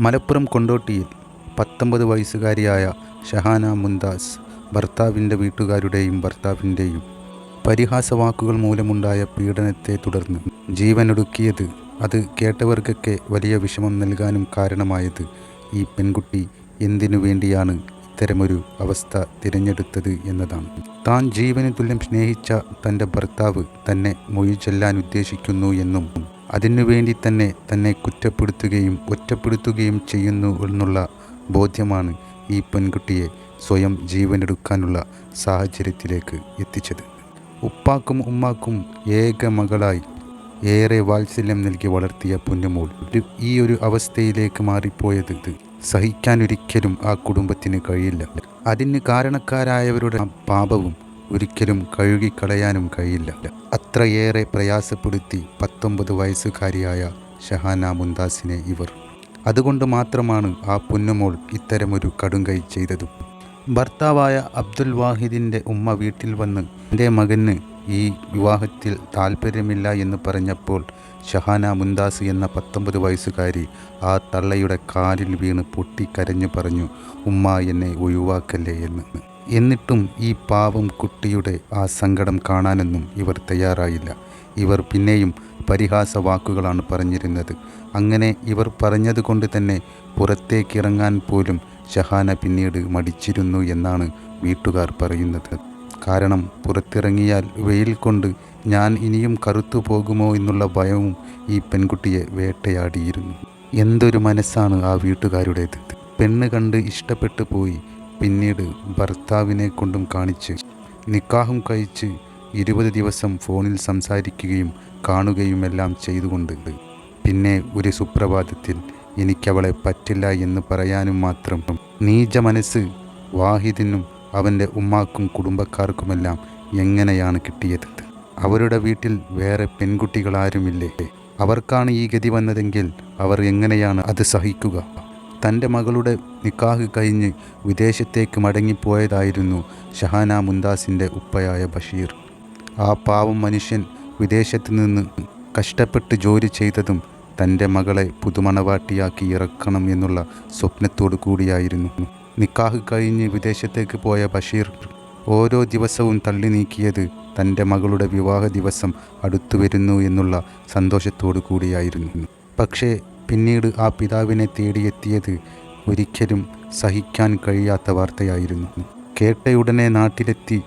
മലപ്പുറം കൊണ്ടോട്ടിയിൽ 19 വയസ്സുകാരിയായ ഷഹാന മുംതാസ് ഭർത്താവിൻ്റെ വീട്ടുകാരുടെയും ഭർത്താവിൻ്റെയും പരിഹാസവാക്കുകൾ മൂലമുണ്ടായ പീഡനത്തെ തുടർന്ന് ജീവനൊടുക്കിയത്. അത് കേട്ടവർക്കൊക്കെ വലിയ വിഷമം നൽകാനും കാരണമായത് ഈ പെൺകുട്ടി എന്തിനു വേണ്ടിയാണ് ഇത്തരമൊരു അവസ്ഥ തിരഞ്ഞെടുത്തത് എന്നതാണ്. താൻ ജീവന് തുല്യം സ്നേഹിച്ച തൻ്റെ ഭർത്താവ് തന്നെ മൊഴി ചൊല്ലാൻ ഉദ്ദേശിക്കുന്നു എന്നും അതിനുവേണ്ടി തന്നെ കുറ്റപ്പെടുത്തുകയും ഒറ്റപ്പെടുത്തുകയും ചെയ്യുന്നു എന്നുള്ള ബോധ്യമാണ് ഈ പെൺകുട്ടിയെ സ്വയം ജീവനെടുക്കാനുള്ള സാഹചര്യത്തിലേക്ക് എത്തിച്ചത്. ഉപ്പാക്കും ഉമ്മാക്കും ഏക മകളായി ഏറെ വാത്സല്യം നൽകി വളർത്തിയ പൊന്നുമോൾ ഈ ഒരു അവസ്ഥയിലേക്ക് മാറിപ്പോയത് സഹിക്കാനൊരിക്കലും ആ കുടുംബത്തിന് കഴിയില്ല. അതിന് കാരണക്കാരായവരുടെ പാപവും ഒരിക്കലും കഴുകിക്കളയാനും കഴിയില്ല. അത്രയേറെ പ്രയാസപ്പെടുത്തി 19 വയസ്സുകാരിയായ ഷഹാന മുംതാസിനെ ഇവർ. അതുകൊണ്ട് മാത്രമാണ് ആ പൊന്നുമോൾ ഇത്തരമൊരു കടുങ്കൈ ചെയ്തതും. ഭർത്താവായ അബ്ദുൽ വാഹിദിൻ്റെ ഉമ്മ വീട്ടിൽ വന്ന് എൻ്റെ മകന് ഈ വിവാഹത്തിൽ താല്പര്യമില്ല എന്ന് പറഞ്ഞപ്പോൾ ഷഹാന മുംതാസ് എന്ന 19 വയസ്സുകാരി ആ തള്ളയുടെ കാലിൽ വീണ് പൊട്ടിക്കരഞ്ഞു പറഞ്ഞു, ഉമ്മ എന്നെ ഒഴിവാക്കല്ലേ എന്ന്. എന്നിട്ടും ഈ പാവം കുട്ടിയുടെ ആ സങ്കടം കാണാനൊന്നും ഇവർ തയ്യാറായില്ല. ഇവർ പിന്നെയും പരിഹാസ വാക്കുകളാണ് പറഞ്ഞിരുന്നത്. അങ്ങനെ ഇവർ പറഞ്ഞതുകൊണ്ട് തന്നെ പുറത്തേക്കിറങ്ങാൻ പോലും ഷഹാന പിന്നീട് മടിച്ചിരുന്നു എന്നാണ് വീട്ടുകാർ പറയുന്നത്. കാരണം പുറത്തിറങ്ങിയാൽ വെയിൽ കൊണ്ട് ഞാൻ ഇനിയും കറുത്തു പോകുമോ എന്നുള്ള ഭയവും ഈ പെൺകുട്ടിയെ വേട്ടയാടിയിരുന്നു. എന്തൊരു മനസ്സാണ് ആ വീട്ടുകാരുടേത്. പെണ്ണ് കണ്ട് ഇഷ്ടപ്പെട്ടു പോയി. പിന്നീട് ഭർത്താവിനെ കൊണ്ടും കാണിച്ച് നിക്കാഹും കഴിച്ച് 20 ദിവസം ഫോണിൽ സംസാരിക്കുകയും കാണുകയുമെല്ലാം ചെയ്തുകൊണ്ട് പിന്നെ ഒരു സുപ്രഭാതത്തിൽ എനിക്കവളെ പറ്റില്ല എന്ന് പറയാനും മാത്രം നീച മനസ്സ് വാഹിദിനും അവൻ്റെ ഉമ്മാക്കും കുടുംബക്കാർക്കുമെല്ലാം എങ്ങനെയാണ് കിട്ടിയത്? അവരുടെ വീട്ടിൽ വേറെ പെൺകുട്ടികളാരുമില്ലേ? അവർക്കാണ് ഈ ഗതി വന്നതെങ്കിൽ അവർ എങ്ങനെയാണ് അത് സഹിക്കുക? തൻ്റെ മകളുടെ നിക്കാഹ് കഴിഞ്ഞ് വിദേശത്തേക്ക് മടങ്ങിപ്പോയതായിരുന്നു ഷഹാന മുംതാസിൻ്റെ ഉപ്പയായ ബഷീർ. ആ പാവം മനുഷ്യൻ വിദേശത്ത് നിന്ന് കഷ്ടപ്പെട്ട് ജോലി ചെയ്തതും തൻ്റെ മകളെ പുതുമണവാട്ടിയാക്കി ഇറക്കണം എന്നുള്ള സ്വപ്നത്തോടു കൂടിയായിരുന്നു. നിക്കാഹ് കഴിഞ്ഞ് വിദേശത്തേക്ക് പോയ ബഷീർ ഓരോ ദിവസവും തള്ളി നീക്കിയത് തൻ്റെ മകളുടെ വിവാഹ ദിവസം അടുത്തു വരുന്നു എന്നുള്ള സന്തോഷത്തോടു കൂടിയായിരുന്നു. പക്ഷേ പിന്നീട് ആ പിതാവിനെ തേടിയെത്തിയത് ഒരിക്കലും സഹിക്കാൻ കഴിയാത്ത വാർത്തയായിരുന്നു. കേട്ടയുടനെ നാട്ടിലെത്തി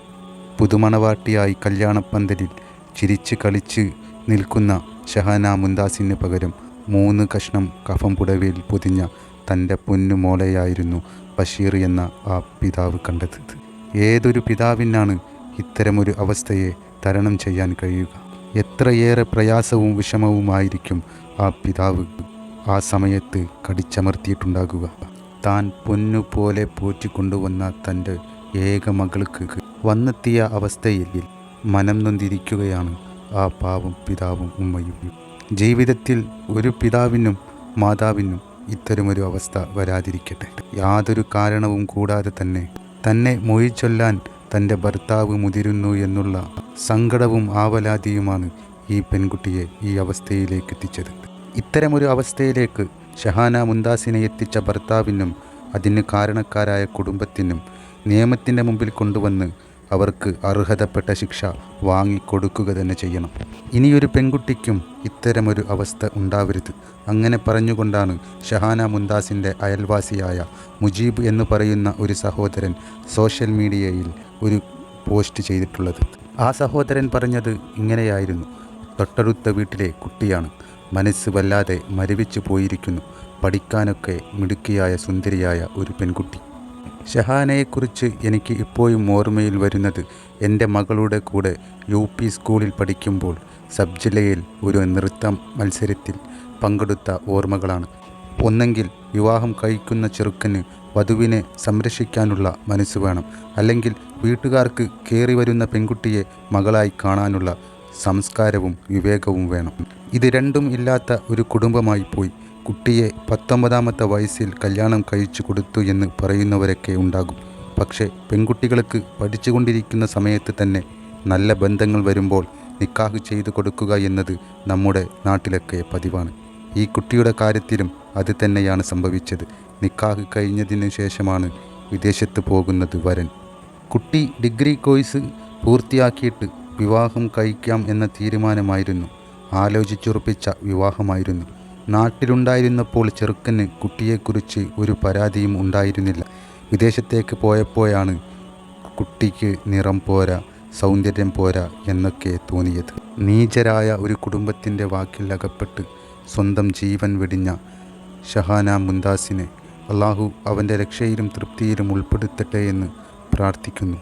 പുതുമണവാട്ടിയായി കല്യാണപ്പന്തലിൽ ചിരിച്ച് കളിച്ച് നിൽക്കുന്ന ഷഹാന മുംതാസിന് പകരം 3 കഷ്ണം കഫം പുടവയിൽ പൊതിഞ്ഞ തൻ്റെ പൊന്നുമോളെയായിരുന്നു ബഷീർ എന്ന ആ പിതാവ് കണ്ടത്. ഏതൊരു പിതാവിനാണ് ഇത്തരമൊരു അവസ്ഥയെ തരണം ചെയ്യാൻ കഴിയുക? എത്രയേറെ പ്രയാസവും വിഷമവുമായിരിക്കും ആ പിതാവ് ആ സമയത്ത് കടിച്ചമർത്തിയിട്ടുണ്ടാകുക. താൻ പൊന്നുപോലെ പോറ്റിക്കൊണ്ടുവന്ന തൻ്റെ ഏക മകൾക്ക് വന്നെത്തിയ അവസ്ഥയിൽ മനം നൊന്തിരിക്കുകയാണ് ആ പാവം പിതാവും ഉമ്മയും. ജീവിതത്തിൽ ഒരു പിതാവിനും മാതാവിനും ഇത്തരമൊരു അവസ്ഥ വരാതിരിക്കട്ടെ. യാതൊരു കാരണവും കൂടാതെ തന്നെ മൊഴി ചൊല്ലാൻ തൻ്റെ ഭർത്താവ് മുതിരുന്നു എന്നുള്ള സങ്കടവും ആവലാതിയുമാണ് ഈ പെൺകുട്ടിയെ ഈ അവസ്ഥയിലേക്ക് എത്തിച്ചത്. ഇത്തരമൊരു അവസ്ഥയിലേക്ക് ഷഹാന മുംതാസിനെ എത്തിച്ച ഭർത്താവിനും അതിന് കാരണക്കാരായ കുടുംബത്തിനും നിയമത്തിൻ്റെ മുമ്പിൽ കൊണ്ടുവന്ന് അവർക്ക് അർഹതപ്പെട്ട ശിക്ഷ വാങ്ങിക്കൊടുക്കുക തന്നെ ചെയ്യണം. ഇനിയൊരു പെൺകുട്ടിക്കും ഇത്തരമൊരു അവസ്ഥ ഉണ്ടാവരുത്. അങ്ങനെ പറഞ്ഞുകൊണ്ടാണ് ഷഹാന മുംതാസിൻ്റെ അയൽവാസിയായ മുജീബ് എന്ന് പറയുന്ന ഒരു സഹോദരൻ സോഷ്യൽ മീഡിയയിൽ ഒരു പോസ്റ്റ് ചെയ്തിട്ടുള്ളത്. ആ സഹോദരൻ പറഞ്ഞത് ഇങ്ങനെയായിരുന്നു: തൊട്ടടുത്ത വീട്ടിലെ കുട്ടിയാണ്, മനസ്സ് വല്ലാതെ മരവിച്ചു പോയിരിക്കുന്നു. പഠിക്കാനൊക്കെ മിടുക്കിയായ സുന്ദരിയായ ഒരു പെൺകുട്ടി. ഷഹാനയെക്കുറിച്ച് എനിക്ക് ഇപ്പോഴും ഓർമ്മയിൽ വരുന്നത് എൻ്റെ മകളുടെ കൂടെ UP സ്കൂളിൽ പഠിക്കുമ്പോൾ സബ് ജില്ലയിൽ ഒരു നൃത്ത മത്സരത്തിൽ പങ്കെടുത്ത ഓർമ്മകളാണ്. ഒന്നെങ്കിൽ വിവാഹം കഴിക്കുന്ന ചെറുക്കന് വധുവിനെ സംരക്ഷിക്കാനുള്ള മനസ്സ് വേണം, അല്ലെങ്കിൽ വീട്ടുകാർക്ക് കയറി വരുന്ന പെൺകുട്ടിയെ മകളായി കാണാനുള്ള സംസ്കാരവും വിവേകവും വേണം. ഇത് രണ്ടും ഇല്ലാത്ത ഒരു കുടുംബമായി പോയി. കുട്ടിയെ 19ാമത്തെ വയസ്സിൽ കല്യാണം കഴിച്ചു കൊടുത്തു എന്ന് പറയുന്നവരൊക്കെ ഉണ്ടാകും. പക്ഷേ പെൺകുട്ടികൾക്ക് പഠിച്ചുകൊണ്ടിരിക്കുന്ന സമയത്ത് തന്നെ നല്ല ബന്ധങ്ങൾ വരുമ്പോൾ നിക്കാഹ് ചെയ്തു കൊടുക്കുക എന്നത് നമ്മുടെ നാട്ടിലൊക്കെ പതിവാണ്. ഈ കുട്ടിയുടെ കാര്യത്തിലും അത് തന്നെയാണ് സംഭവിച്ചത്. നിക്കാഹ് കഴിഞ്ഞതിന് ശേഷമാണ് വിദേശത്ത് പോകുന്നത് വരൻ. കുട്ടി ഡിഗ്രി കോഴ്സ് പൂർത്തിയാക്കിയിട്ട് വിവാഹം കഴിക്കാം എന്ന തീരുമാനമായിരുന്നു. ആലോചിച്ചുറപ്പിച്ച വിവാഹമായിരുന്നു. നാട്ടിലുണ്ടായിരുന്നപ്പോൾ ചെറുക്കന് കുട്ടിയെക്കുറിച്ച് ഒരു പരാതിയും ഉണ്ടായിരുന്നില്ല. വിദേശത്തേക്ക് പോയപ്പോഴാണ് കുട്ടിക്ക് നിറം പോരാ, സൗന്ദര്യം പോരാ എന്നൊക്കെ തോന്നിയത്. നീചരായ ഒരു കുടുംബത്തിൻ്റെ വാക്കിൽ അകപ്പെട്ട് സ്വന്തം ജീവൻ വെടിഞ്ഞ ഷഹാന മുംതാസിനെ അള്ളാഹു അവൻ്റെ രക്ഷയിലും തൃപ്തിയിലും ഉൾപ്പെടുത്തട്ടെ എന്ന് പ്രാർത്ഥിക്കുന്നു.